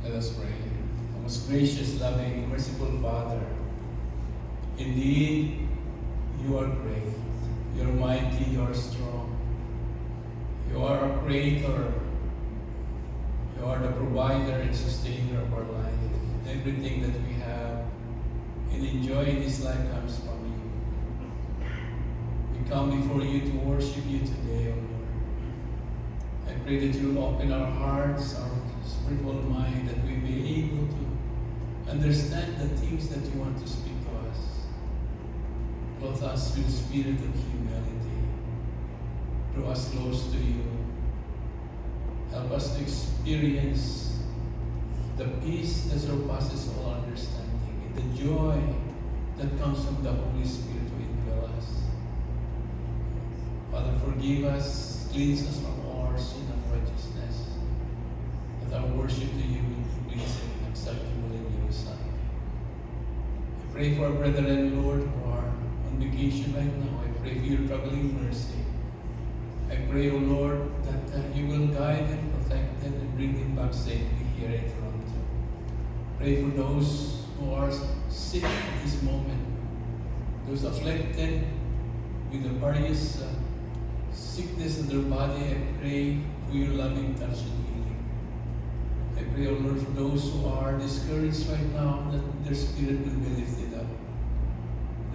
Let us pray. Our most gracious, loving, merciful Father, indeed, you are great. You are mighty, you are strong. You are our creator. You are the provider and sustainer of our life. Everything that we have and enjoy in this life comes from you. We come before you to worship you today, O Lord. I pray that you will open our hearts, our spiritual mind, that we may be able to understand the things that you want to speak to us. Clothe us with the spirit of humility. Draw us close to you. Help us to experience the peace that surpasses all understanding and the joy that comes from the Holy Spirit to indwell us. Father, forgive us, cleanse us from all our sin and righteousness, that our worship to you will be pleasing and acceptable in your sight. I pray for our brethren, Lord, who are on vacation right now. I pray for your traveling mercy. I pray, O Lord, that you will guide and protect them and bring them back safely here in Toronto. Pray for those who are sick at this moment, those afflicted with the various sickness in their body. I pray for your loving touch and healing. I pray, O Lord, for those who are discouraged right now, that their spirit will be lifted up.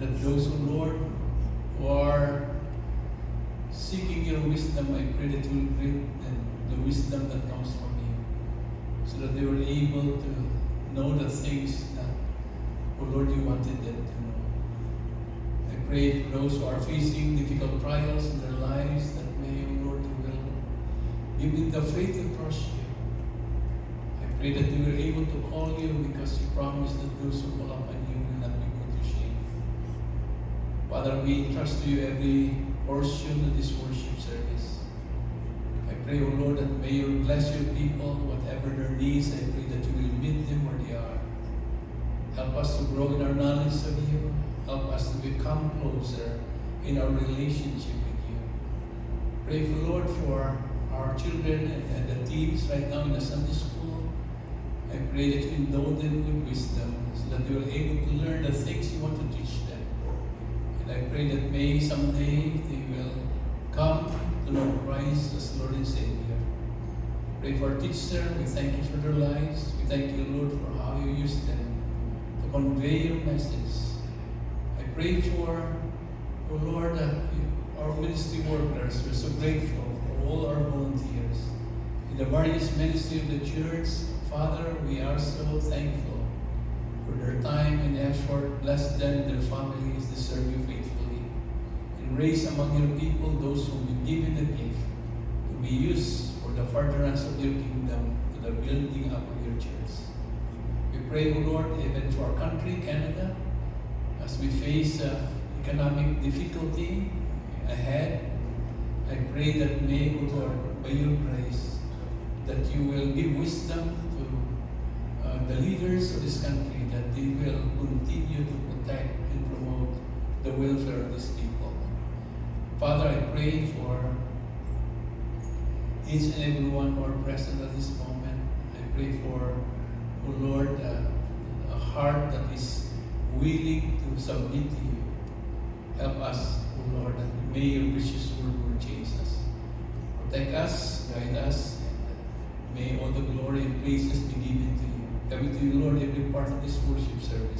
That those, O Lord, who are seeking your wisdom, I pray that you will bring them the wisdom that comes from you, so that they were able to know the things that, oh Lord, you wanted them to know. I pray for those who are facing difficult trials in their lives, that may, oh Lord, you will give them the faith to trust you. I pray that they were able to call you, because you promised that those who call upon you will not be put to shame. Father, we trust to you every portion of this worship service. I pray, O Lord, that may you bless your people, whatever their needs. I pray that you will meet them where they are. Help us to grow in our knowledge of you. Help us to become closer in our relationship with you. Pray, for Lord, for our children and the teens right now in the Sunday school. I pray that you endow them with wisdom, so that they will be able to learn the things you want to teach them. I pray that may someday they will come to know Christ as Lord and Savior. Pray for our teacher. We thank you for their lives. We thank you, Lord, for how you use them to convey your message. I pray for, oh Lord, our ministry workers. We're so grateful for all our volunteers in the various ministry of the church. Father, we are so thankful for their time and effort. Bless them and their families to serve you faithfully. And raise among your people those who will be given the gift to be used for the furtherance of your kingdom, to the building up of your church. We pray, O Lord, even for our country, Canada, as we face economic difficulty ahead. I pray that may, O Lord, by your grace, that you will give wisdom to the leaders of this country, that they will continue to protect and promote the welfare of these people. Father, I pray for each and every one who are present at this moment. I pray for, oh Lord, a heart that is willing to submit to you. Help us, oh Lord, that may your precious word will change us. Protect us, guide us, and may all the glory and praises be given to you. Coming to you, Lord, every part of this worship service.